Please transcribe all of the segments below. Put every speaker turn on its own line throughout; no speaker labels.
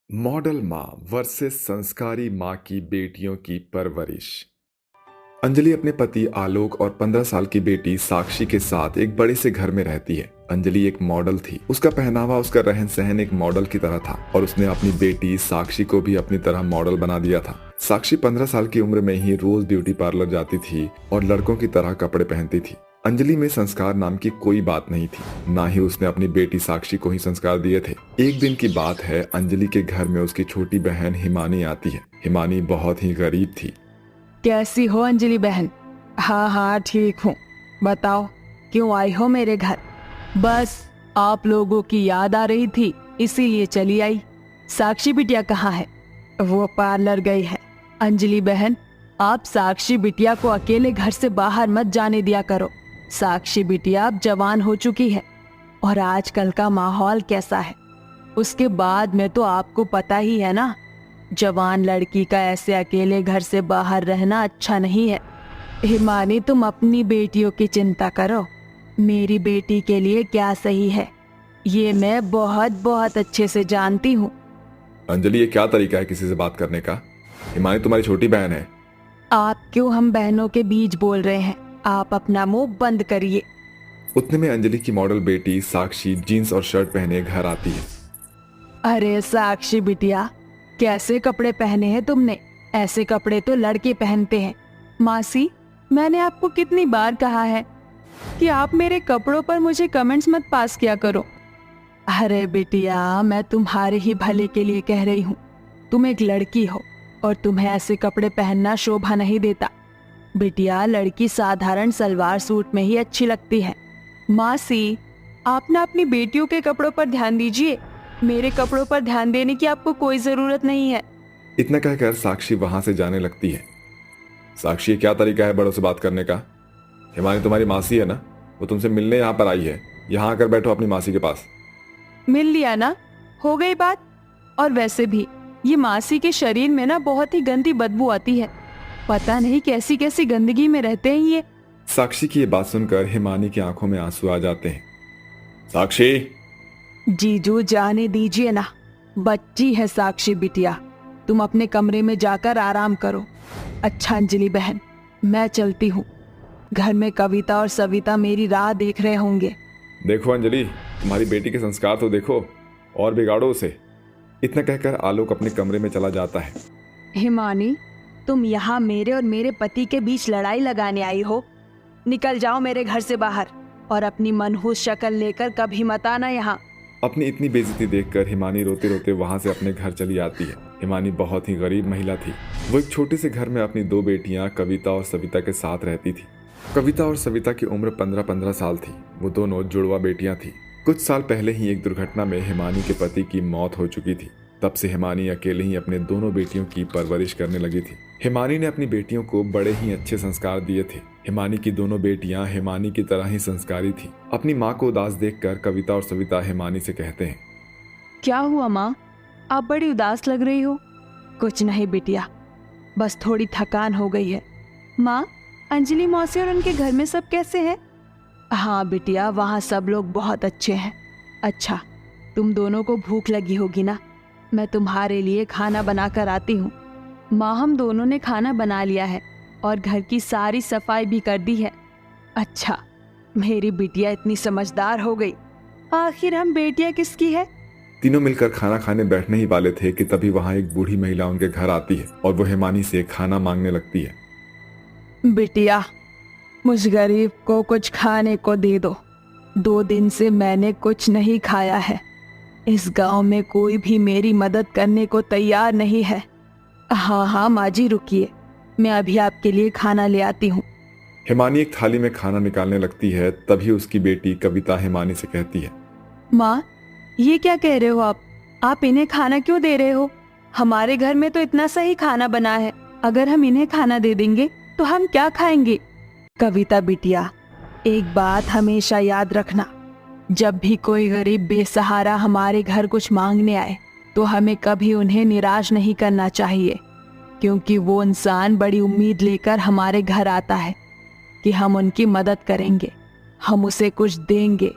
Model माँ versus संस्कारी माँ की बेटियों की परवरिश। अंजलि अपने पति आलोक और 15 साल की बेटी साक्षी के साथ एक बड़े से घर में रहती है। अंजलि एक मॉडल थी। उसका पहनावा, उसका रहन सहन एक मॉडल की तरह था और उसने अपनी बेटी साक्षी को भी अपनी तरह मॉडल बना दिया था। साक्षी 15 साल की उम्र में ही रोज ब्यूटी पार्लर जाती थी और लड़कों की तरह कपड़े पहनती थी। अंजलि में संस्कार नाम की कोई बात नहीं थी, ना ही उसने अपनी बेटी साक्षी को ही संस्कार दिए थे। एक दिन की बात है, अंजलि के घर में उसकी छोटी बहन हिमानी आती है। हिमानी बहुत ही गरीब थी।
कैसी हो अंजलि बहन? हाँ हाँ ठीक हूँ। बताओ क्यों आई हो मेरे घर? बस आप लोगों की याद आ रही थी इसीलिए चली आई। साक्षी बिटिया कहाँ है? वो पार्लर गई है। अंजलि बहन, आप साक्षी बिटिया को अकेले घर से बाहर मत जाने दिया करो। साक्षी बिटिया अब जवान हो चुकी है और आजकल का माहौल कैसा है उसके बाद में तो आपको पता ही है ना। जवान लड़की का ऐसे अकेले घर से बाहर रहना अच्छा नहीं है। हिमानी, तुम अपनी बेटियों की चिंता करो। मेरी बेटी के लिए क्या सही है ये मैं बहुत बहुत अच्छे से जानती हूँ।
अंजलि, ये क्या तरीका है किसी से बात करने का? हिमानी तुम्हारी छोटी बहन है।
आप क्यों हम बहनों के बीच बोल रहे हैं? आप अपना मुंह बंद करिए।
उतने में अंजलि की मॉडल बेटी साक्षी जीन्स और शर्ट पहने घर आती है।
अरे साक्षी बिटिया, कैसे कपड़े पहने हैं तुमने? ऐसे कपड़े तो लड़के पहनते हैं। मासी, मैंने आपको कितनी बार कहा है कि आप मेरे कपड़ों पर मुझे कमेंट्स मत पास किया करो। अरे बिटिया, मैं तुम्हारे ही भले के लिए कह रही हूँ। तुम एक लड़की हो और तुम्हें ऐसे कपड़े पहनना शोभा नहीं देता। बिटिया, लड़की साधारण सलवार सूट में ही अच्छी लगती है। मासी, आप ना अपनी बेटियों के कपड़ों पर ध्यान दीजिए। मेरे कपड़ों पर ध्यान देने की आपको कोई जरूरत नहीं है।
इतना कहकर साक्षी वहां से जाने लगती है। साक्षी, क्या तरीका है बड़ों से बात करने का? हिमानी तुम्हारी मासी है ना, वो तुमसे मिलने यहाँ पर आई है। यहाँ आकर बैठो अपनी मासी के पास।
मिल लिया ना, हो गई बात। और वैसे भी ये मासी के शरीर में ना बहुत ही गंदी बदबू आती है। पता नहीं कैसी कैसी गंदगी में रहते हैं ये।
साक्षी की ये बात सुनकर हिमानी की आंखों में आंसू आ जाते हैं। साक्षी!
जीजू, जाने दीजिए ना। बच्ची है साक्षी बिटिया, तुम अपने कमरे में जाकर आराम करो। अच्छा अंजलि बहन, मैं चलती हूँ। घर में कविता और सविता मेरी राह देख रहे होंगे।
देखो अंजलि, तुम्हारी बेटी के संस्कार तो देखो और बिगाड़ो उसे। इतना कहकर आलोक अपने कमरे में चला जाता है।
हिमानी, तुम यहाँ मेरे और मेरे पति के बीच लड़ाई लगाने आई हो? निकल जाओ मेरे घर से बाहर और अपनी मनहूस शक्ल लेकर कभी मत आना यहाँ।
अपनी इतनी बेइज्जती देखकर हिमानी रोते रोते वहां से अपने घर चली आती है। हिमानी बहुत ही गरीब महिला थी। वो एक छोटे से घर में अपनी दो बेटियां कविता और सविता के साथ रहती थी। कविता और सविता की उम्र 15-15 साल थी। वो दोनों जुड़वा बेटियां थी। कुछ साल पहले ही एक दुर्घटना में हिमानी के पति की मौत हो चुकी थी। तब से हिमानी अकेले ही अपने दोनों बेटियों की परवरिश करने लगी थी। हिमानी ने अपनी बेटियों को बड़े ही अच्छे संस्कार दिए थे। हिमानी की दोनों बेटियां हिमानी की तरह ही संस्कारी थी। अपनी माँ को उदास देखकर कविता और सविता हिमानी से कहते हैं,
क्या हुआ माँ? आप बड़ी उदास लग रही हो। कुछ नहीं बिटिया, बस थोड़ी थकान हो गई है। माँ, अंजलि मौसी और उनके घर में सब कैसे हैं? हाँ बिटिया, वहाँ सब लोग बहुत अच्छे हैं। अच्छा, तुम दोनों को भूख लगी होगी ना, मैं तुम्हारे लिए खाना बना कर आती हूँ। माँ, हम दोनों ने खाना बना लिया है और घर की सारी सफाई भी कर दी है। अच्छा, मेरी बिटिया इतनी समझदार हो गई। आखिर हम बेटियाँ किसकी है?
तीनों मिलकर खाना खाने बैठने ही वाले थे कि तभी वहां एक बूढ़ी महिला उनके घर आती है और वो हिमानी से खाना मांगने लगती है।
बिटिया, मुझ गरीब को कुछ खाने को दे दो। 2 दिन से मैंने कुछ नहीं खाया है। इस गांव में कोई भी मेरी मदद करने को तैयार नहीं है। हाँ हाँ माँ जी, रुकिए, मैं अभी आपके लिए खाना ले आती हूँ।
हिमानी एक थाली में खाना निकालने लगती है। तभी उसकी बेटी कविता हिमानी से कहती है,
माँ, ये क्या कह रहे हो आप? आप इन्हें खाना क्यों दे रहे हो? हमारे घर में तो इतना सही खाना बना है। अगर हम इन्हें खाना दे देंगे तो हम क्या खाएंगे? कविता बिटिया, एक बात हमेशा याद रखना, जब भी कोई गरीब बेसहारा हमारे घर कुछ मांगने आए तो हमें कभी उन्हें निराश नहीं करना चाहिए, क्योंकि वो इंसान बड़ी उम्मीद लेकर हमारे घर आता है कि हम उनकी मदद करेंगे, हम उसे कुछ देंगे।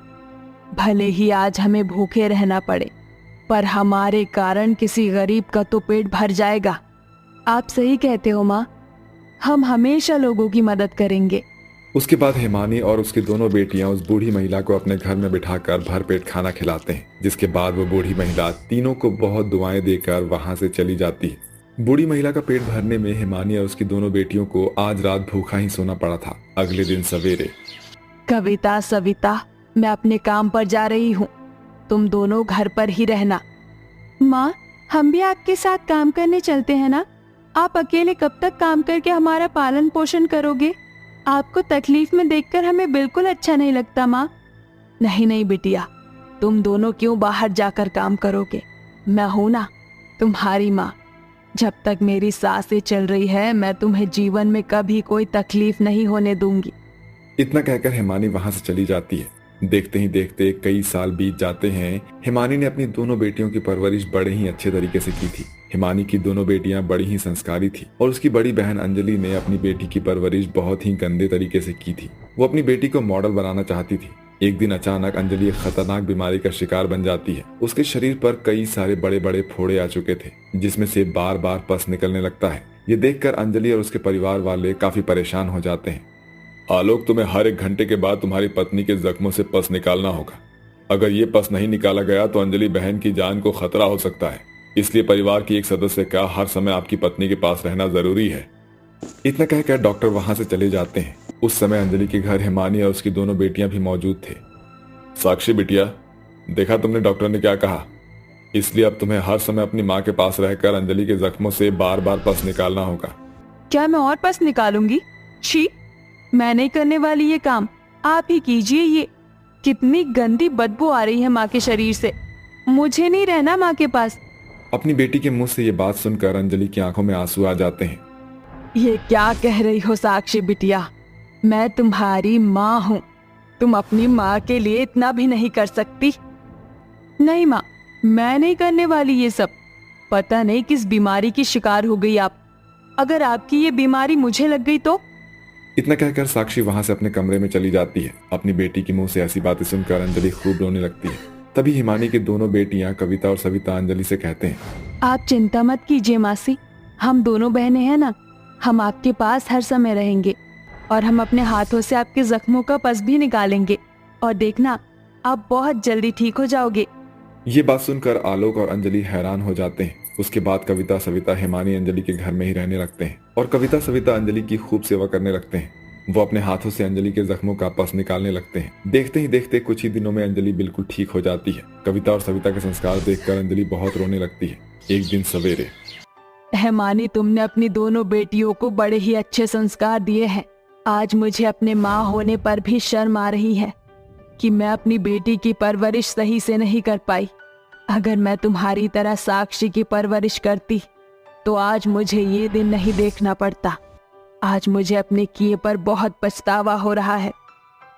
भले ही आज हमें भूखे रहना पड़े, पर हमारे कारण किसी गरीब का तो पेट भर जाएगा। आप सही कहते हो माँ, हम हमेशा लोगों की मदद करेंगे।
उसके बाद हिमानी और उसकी दोनों बेटियां उस बूढ़ी महिला को अपने घर में बिठाकर भरपेट खाना खिलाते हैं, जिसके बाद वो बूढ़ी महिला तीनों को बहुत दुआएं देकर वहां से चली जाती है। बूढ़ी महिला का पेट भरने में हिमानी और उसकी दोनों बेटियों को आज रात भूखा ही सोना पड़ा था। अगले दिन सवेरे,
कविता, सविता, मैं अपने काम पर जा रही हूँ, तुम दोनों घर पर ही रहना। माँ, हम भी आपके साथ काम करने चलते हैं ना? आप अकेले कब तक काम करके हमारा पालन पोषण करोगे? आपको तकलीफ में देखकर हमें बिल्कुल अच्छा नहीं लगता माँ। नहीं नहीं बिटिया, तुम दोनों क्यों बाहर जाकर काम करोगे? मैं हूं ना तुम्हारी माँ। जब तक मेरी सांसें चल रही है मैं तुम्हें जीवन में कभी कोई तकलीफ नहीं होने दूंगी।
इतना कहकर हिमानी वहां से चली जाती है। देखते ही देखते कई साल बीत जाते हैं। हिमानी ने अपनी दोनों बेटियों की परवरिश बड़े ही अच्छे तरीके से की थी। हिमानी की दोनों बेटियां बड़ी ही संस्कारी थी और उसकी बड़ी बहन अंजलि ने अपनी बेटी की परवरिश बहुत ही गंदे तरीके से की थी। वो अपनी बेटी को मॉडल बनाना चाहती थी। एक दिन अचानक अंजलि एक खतरनाक बीमारी का शिकार बन जाती है। उसके शरीर पर कई सारे बड़े बड़े फोड़े आ चुके थे, जिसमें से बार बार पस निकलने लगता है। ये देखकर अंजलि और उसके परिवार वाले काफी परेशान हो जाते हैं। आलोक, तुम्हें हर 1 घंटे के बाद तुम्हारी पत्नी के जख्मों से पस निकालना होगा। अगर ये पस नहीं निकाला गया तो अंजलि बहन की जान को खतरा हो सकता है, इसलिए परिवार की एक सदस्य का हर समय आपकी पत्नी के पास रहना जरूरी है। इतना कहकर डॉक्टर वहां से चले जाते हैं। उस समय अंजलि के घर हिमानी और उसकी दोनों बेटियां भी मौजूद थे। साक्षी बिटिया, देखा तुमने डॉक्टर ने क्या कहा? इसलिए अब तुम्हें हर समय अपनी माँ के पास रहकर अंजलि के जख्मों से बार बार पस निकालना होगा।
क्या मैं और पस निकालूंगी? छी, मैं नहीं करने वाली ये काम, आप ही कीजिए। ये कितनी गंदी बदबू आ रही है माँ के शरीर से। मुझे नहीं रहना माँ के पास।
अपनी बेटी के मुंह से ये बात सुनकर अंजलि की आंखों में आंसू आ जाते हैं।
ये क्या कह रही हो साक्षी बिटिया? मैं तुम्हारी माँ हूँ, तुम अपनी माँ के लिए इतना भी नहीं कर सकती? नहीं माँ, मैं नहीं करने वाली ये सब। पता नहीं किस बीमारी की शिकार हो गई आप। अगर आपकी ये बीमारी मुझे लग गई तो?
इतना कहकर साक्षी वहां से अपने कमरे में चली जाती है। अपनी बेटी के मुंह से ऐसी बातें सुनकर अंजलि खूब रोने लगती है। तभी हिमानी की दोनों बेटियां कविता और सविता अंजलि से कहते हैं,
आप चिंता मत कीजिए मासी, हम दोनों बहनें हैं ना, हम आपके पास हर समय रहेंगे और हम अपने हाथों से आपके जख्मों का पस भी निकालेंगे और देखना आप बहुत जल्दी ठीक हो जाओगे।
ये बात सुनकर आलोक और अंजलि हैरान हो जाते हैं। उसके बाद कविता, सविता, हिमानी अंजलि के घर में ही रहने लगते हैं और कविता, सविता अंजलि की खूब सेवा करने लगते हैं। वो अपने हाथों से अंजलि के जख्मों का पस निकालने लगते हैं। देखते ही देखते कुछ ही दिनों में अंजलि बिल्कुल ठीक हो जाती है। कविता और सविता के संस्कार देखकर अंजलि बहुत रोने लगती है। एक दिन सवेरे,
हिमानी, तुमने अपनी दोनों बेटियों को बड़े ही अच्छे संस्कार दिए हैं। आज मुझे अपने माँ होने पर भी शर्म आ रही है कि मैं अपनी बेटी की परवरिश सही से नहीं कर पाई। अगर मैं तुम्हारी तरह साक्षी की परवरिश करती तो आज मुझे ये दिन नहीं देखना पड़ता। आज मुझे अपने किए पर बहुत पछतावा हो रहा है।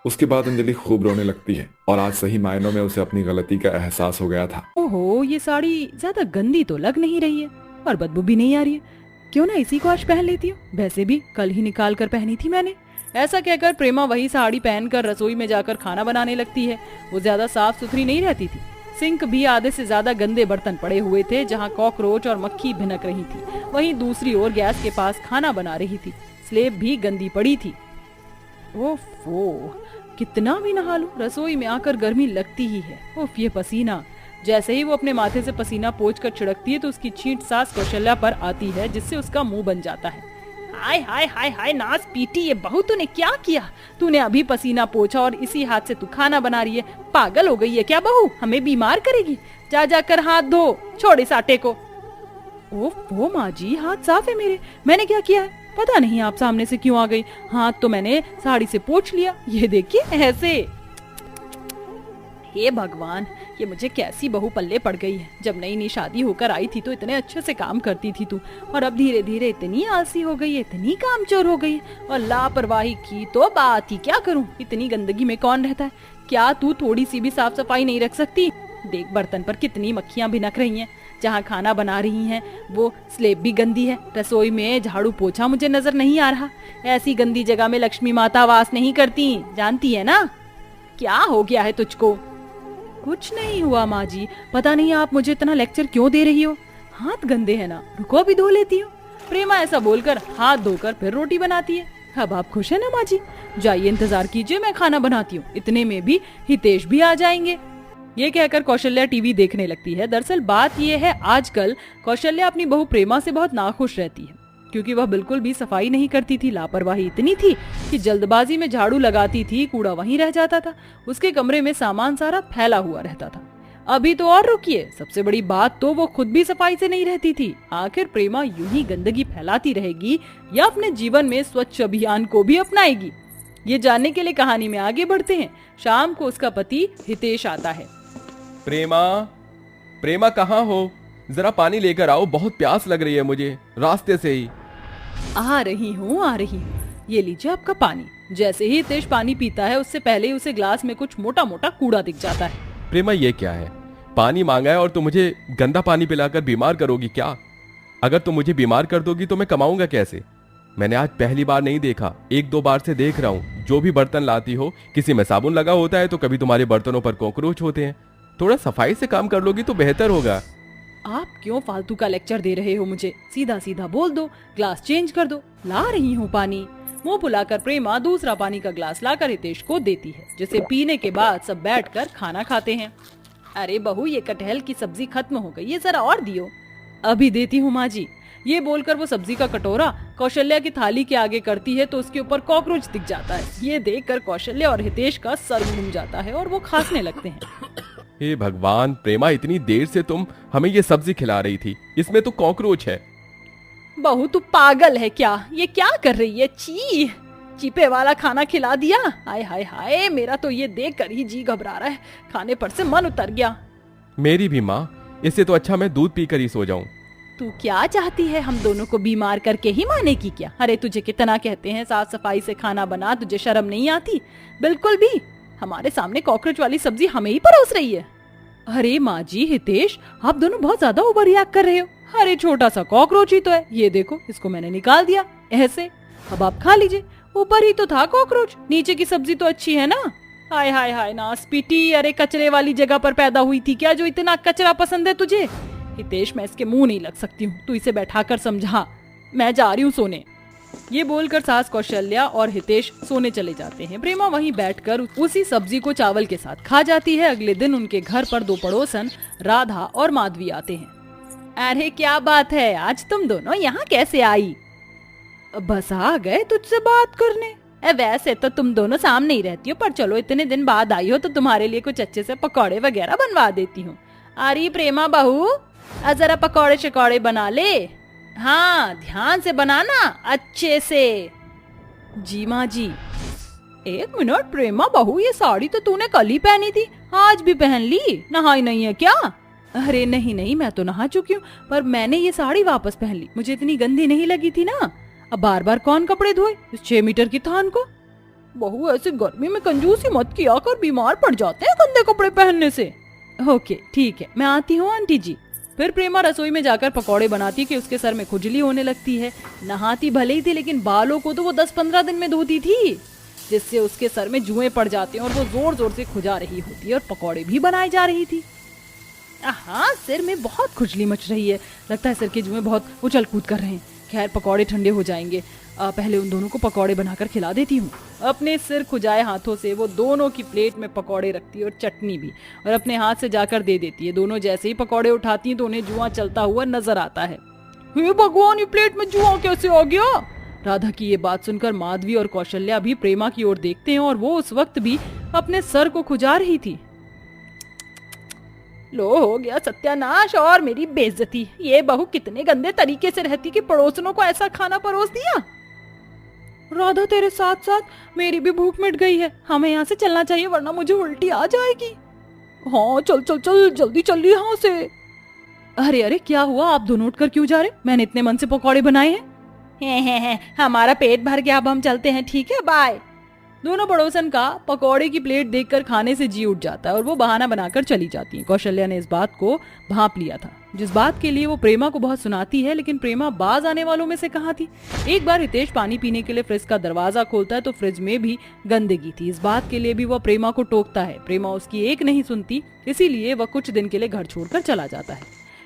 उसके बाद अंजलि खूब रोने लगती है और आज सही मायनों में उसे अपनी गलती का एहसास हो गया था।
ओहो, ये साड़ी ज्यादा गंदी तो लग नहीं रही है और बदबू भी नहीं आ रही है। क्यों ना इसी को आज पहन लेती हूँ, वैसे भी कल ही निकाल कर पहनी थी मैंने। ऐसा कहकर प्रेमा वही साड़ी पहनकर रसोई में जाकर खाना बनाने लगती है। वो ज्यादा साफ सुथरी नहीं रहती थी। सिंक भी आधे से ज्यादा गंदे बर्तन पड़े हुए थे, जहाँ कॉकरोच और मक्खी भिनक रही थी। वहीं दूसरी ओर गैस के पास खाना बना रही थी। स्लेब भी गंदी पड़ी थी। ओफो, कितना भी नहा लूं, रसोई में आकर गर्मी लगती ही है। उफ, ये पसीना। जैसे ही वो अपने माथे से पसीना पोंछकर छिड़कती है तो उसकी छींट सांस कौशल्या पर आती है, जिससे उसका मुंह बन जाता है। हाय हाय हाय हाय, नाच पीटी, ये बहू तूने क्या किया? तूने अभी पसीना पोंछा और इसी हाथ से तू खाना बना रही है। पागल हो गई है क्या बहू? हमें बीमार करेगी। जा जाकर हाथ धो, छोड़ इस आटे को। ओह माँ जी, हाथ साफ है मेरे, मैंने क्या किया है? पता नहीं आप सामने से क्यों आ गई। हाथ तो मैंने साड़ी से पोंछ लिया, ये देखिए ऐसे। हे भगवान, ये मुझे कैसी बहू पल्ले पड़ गई है। जब नई नई शादी होकर आई थी तो इतने अच्छे से काम करती थी तू, और अब धीरे धीरे इतनी आलसी हो गई है, इतनी कामचोर हो गई है। और लापरवाही की तो बात ही क्या करूं, इतनी गंदगी में कौन रहता है। क्या तू थोड़ी सी भी साफ सफाई नहीं रख सकती? देख, बर्तन पर कितनी मक्खियां भिनक रही हैं। जहाँ खाना बना रही हैं वो स्लेब भी गंदी है। रसोई में झाड़ू पोछा मुझे नजर नहीं आ रहा। ऐसी गंदी जगह में लक्ष्मी माता वास नहीं करती, जानती है ना? क्या हो गया है तुझको? कुछ नहीं हुआ माँ जी, पता नहीं आप मुझे इतना लेक्चर क्यों दे रही हो। हाथ गंदे हैं ना, रुको अभी धो लेती हूँ। प्रेमा ऐसा बोलकर हाथ धोकर फिर रोटी बनाती है। अब आप खुश है ना माँ जी? जाइए इंतजार कीजिए, मैं खाना बनाती हूँ। इतने में भी हितेश भी आ जाएंगे। ये कहकर कौशल्या टीवी देखने लगती है। दरअसल बात ये है, आजकल कौशल्या अपनी बहू प्रेमा से बहुत नाखुश रहती है, क्योंकि वह बिल्कुल भी सफाई नहीं करती थी। लापरवाही इतनी थी कि जल्दबाजी में झाड़ू लगाती थी, कूड़ा वहीं रह जाता था। उसके कमरे में सामान सारा फैला हुआ रहता था। अभी तो और रुकिए, सबसे बड़ी बात तो वो खुद भी सफाई से नहीं रहती थी। आखिर प्रेमा यूं ही गंदगी फैलाती रहेगी या अपने जीवन में स्वच्छ अभियान को भी अपनाएगी? ये जानने के लिए कहानी में आगे बढ़ते हैं। शाम को उसका पति हितेश आता है।
प्रेमा, प्रेमा कहाँ हो? जरा पानी लेकर आओ, बहुत प्यास लग रही है मुझे रास्ते से ही।
आ रही हूँ। ये लीजिए आपका पानी। जैसे ही हितेश पानी पीता है, उससे पहले ही उसे ग्लास में कुछ मोटा मोटा कूड़ा दिख जाता है।
प्रेमा ये क्या है? पानी मांगा है और तुम मुझे गंदा पानी पिलाकर बीमार करोगी क्या? अगर तुम मुझे बीमार कर दोगी तो मैं कमाऊंगा कैसे? मैंने आज पहली बार नहीं देखा, 1-2 बार से देख रहा हूँ। जो भी बर्तन लाती हो, किसी में साबुन लगा होता है तो कभी तुम्हारे बर्तनों पर कॉकरोच होते हैं। थोड़ा सफाई से काम कर लोगी तो बेहतर होगा।
आप क्यों फालतू का लेक्चर दे रहे हो मुझे? सीधा सीधा बोल दो, ग्लास चेंज कर दो। ला रही हूँ पानी। मुंह फुलाकर प्रेमा दूसरा पानी का ग्लास लाकर हितेश को देती है, जिसे पीने के बाद सब बैठकर खाना खाते हैं। अरे बहू, ये कटहल की सब्जी खत्म हो गई है, जरा और दियो। अभी देती हूँ माँ जी। ये बोलकर वो सब्जी का कटोरा कौशल्या की थाली के आगे करती है तो उसके ऊपर कॉकरोच दिख जाता है। ये देखकर कौशल्या और हितेश का सर घूम जाता है और वो खांसने लगते हैं।
हे भगवान, प्रेमा इतनी देर से तुम हमें ये सब्जी खिला रही थी, इसमें तो कॉकरोच है।
बहू तू पागल है क्या? ये क्या कर रही है? ची, चीपे वाला खाना खिला दिया। हाय हाय हाय, मेरा तो ये देख कर ही जी घबरा रहा है, खाने पर से मन उतर गया।
मेरी भी माँ, इससे तो अच्छा मैं दूध पीकर ही सो जाऊं।
तू क्या चाहती है, हम दोनों को बीमार करके ही माने की क्या? अरे तुझे कितना कहते हैं साफ सफाई से खाना बना, तुझे शर्म नहीं आती? बिल्कुल भी। हमारे सामने कॉकरोच वाली सब्जी हमें ही परोस रही है। अरे माँ जी, हितेश, आप दोनों बहुत ज्यादा ओवर रिएक्ट कर रहे हो। अरे छोटा सा कॉकरोच ही तो है, ये देखो, इसको मैंने निकाल दिया ऐसे। अब आप खा लीजिए। ऊपर ही तो था कॉकरोच, नीचे की सब्जी तो अच्छी है ना। हाय हाय हाय नासपीटी, अरे कचरे वाली जगह पर पैदा हुई थी क्या जो इतना कचरा पसंद है तुझे? हितेश, मैं इसके मुंह नहीं लग सकती हूँ, तू इसे बैठाकर समझा। मैं जा रही हूँ सोने। ये बोलकर सास कौशल्या और हितेश सोने चले जाते हैं। प्रेमा वहीं बैठकर उसी सब्जी को चावल के साथ खा जाती है। अगले दिन उनके घर पर 2 पड़ोसन राधा और माधवी आते हैं। अरे क्या बात है, आज तुम दोनों यहाँ कैसे आई? बस आ गए तुझसे बात करने। वैसे तो तुम दोनों सामने ही रहती हो, पर चलो इतने दिन बाद आई हो तो तुम्हारे लिए कुछ अच्छे से पकौड़े वगैरह बनवा देती हूँ। अरे प्रेमा बहू, जरा पकौड़े शकौड़े बना ले। हाँ, ध्यान से बनाना, अच्छे से। जी माँ जी। 1 मिनट प्रेमा बहू, ये साड़ी तो तूने कल ही पहनी थी, आज भी पहन ली? नहाई नहीं है क्या? अरे नहीं नहीं, मैं तो नहा चुकी हूँ, पर मैंने ये साड़ी वापस पहन ली, मुझे इतनी गंदी नहीं लगी थी ना। अब बार बार कौन कपड़े धोए इस 6 मीटर की थान को? बहू, ऐसे गर्मी में कंजूसी मत किया कर, बीमार पड़ जाते हैं गंदे कपड़े पहनने से। ओके ठीक है, मैं आती हूँ आंटी जी। फिर प्रेमा रसोई में जाकर पकौड़े बनाती कि उसके सर में खुजली होने लगती है। नहाती भले ही थी, लेकिन बालों को तो वो 10-15 दिन में धोती थी, जिससे उसके सर में जुएं पड़ जाते हैं और वो जोर जोर से खुजा रही होती है और पकौड़े भी बनाई जा रही थी। हाँ, सिर में बहुत खुजली मच रही है, लगता है सिर के जुएं बहुत उछल कूद कर रहे हैं। खैर, पकौड़े ठंडे हो जाएंगे, पहले उन दोनों को पकौड़े बनाकर खिला देती हूँ। अपने सिर खुजाए हाथों से वो दोनों की प्लेट में पकौड़े रखती है और चटनी भी, और अपने हाथ से जाकर दे देती है। दोनों जैसे ही पकौड़े उठाती हैं तो उन्हें जुआ चलता हुआ नजर आता है। हे भगवान, ये प्लेट में जुआ कैसे आ गया? राधा की ये बात सुनकर माधवी और कौशल्या भी प्रेमा की ओर देखते हैं और वो उस वक्त भी अपने सर को खुजा रही थी। लो, हो गया सत्यानाश और मेरी बेइज्जती। ये बहू कितने गंदे तरीके से रहती कि पड़ोसनों को ऐसा खाना परोस दिया। राधा, तेरे साथ साथ मेरी भी भूख मिट गई है, हमें यहाँ से चलना चाहिए वरना मुझे उल्टी आ जाएगी। हाँ चल चल चल, जल्दी चल यहाँ से। अरे अरे, क्या हुआ? आप दोनों उठकर क्यों जा रहे? मैंने इतने मन से पकौड़े बनाए हैं। हमारा पेट भर गया, अब हम चलते हैं, ठीक है, बाय। दोनों पड़ोसन का पकौड़े की प्लेट देखकर खाने से जी उठ जाता है और वो बहाना बनाकर चली जाती है। कौशल्या ने इस बात को भांप लिया था। जिस बात के लिए वो प्रेमा को बहुत सुनाती है, लेकिन प्रेमा बाज आने वालों में से कहाँ थी। एक बार हितेश पानी पीने के लिए फ्रिज का दरवाजा खोलता है तो फ्रिज में भी गंदगी थी। इस बात के लिए भी वह प्रेमा को टोकता है। प्रेमा उसकी एक नहीं सुनती, इसीलिए वह कुछ दिन के लिए घर छोड़कर चला जाता है।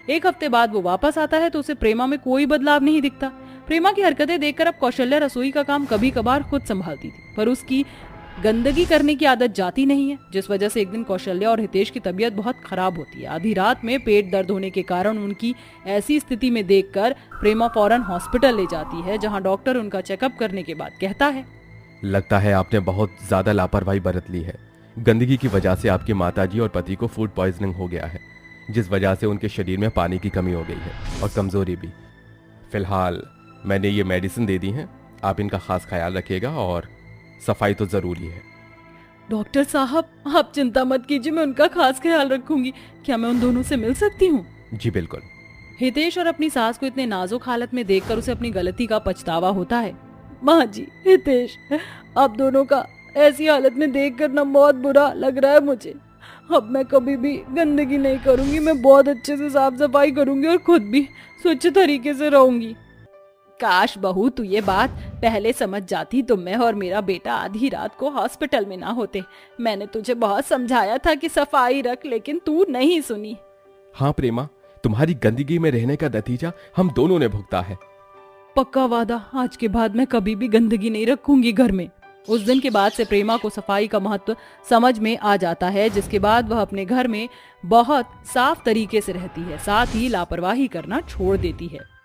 एक हफ्ते बाद वो वापस आता है तो उसे प्रेमा में कोई बदलाव नहीं दिखता। प्रेमा की हरकतें देखकर अब कौशल्या रसोई का काम कभी कभार खुद संभालती थी, पर उसकी गंदगी करने की आदत जाती नहीं है, जिस वजह से एक दिन कौशल्या और हितेश की तबीयत बहुत खराब होती है। आधी रात में पेट दर्द होने के कारण उनकी ऐसी स्थिति में देखकर प्रेमा फौरन हॉस्पिटल ले जाती है, जहां डॉक्टर उनका चेकअप करने के बाद कहता है,
लगता है आपने बहुत ज्यादा लापरवाही बरत ली है। गंदगी की वजह से आपकी माताजी और पति को फूड पॉइजनिंग हो गया है, जिस वजह से उनके शरीर में पानी की कमी हो गई है और कमजोरी भी। फिलहाल मैंने ये मेडिसिन दे दी है, आप इनका खास ख्याल रखिएगा और सफाई तो जरूरी है।
डॉक्टर साहब आप चिंता मत कीजिए, मैं उनका खास ख्याल रखूंगी। क्या मैं उन दोनों से मिल सकती हूँ?
जी बिल्कुल।
हितेश और अपनी सास को इतने नाजुक हालत में देखकर उसे अपनी गलती का पछतावा होता है। माँ जी, हितेश, आप दोनों का ऐसी हालत में देखकर ना बहुत बुरा लग रहा है मुझे। अब मैं कभी भी गंदगी नहीं करूंगी, मैं बहुत अच्छे से साफ सफाई करूंगी और खुद भी स्वच्छ तरीके से रहूंगी। काश बहू तू ये बात पहले समझ जाती तो मैं और मेरा बेटा आधी रात को हॉस्पिटल में ना होते। मैंने तुझे बहुत समझाया था कि सफाई रख, लेकिन तू नहीं सुनी।
हाँ प्रेमा, तुम्हारी गंदगी में रहने का नतीजा हम दोनों ने भुगता है।
पक्का वादा, आज के बाद मैं कभी भी गंदगी नहीं रखूंगी घर में। उस दिन के बाद से प्रेमा को सफाई का महत्व समझ में आ जाता है, जिसके बाद वह अपने घर में बहुत साफ तरीके से रहती है, साथ ही लापरवाही करना छोड़ देती है।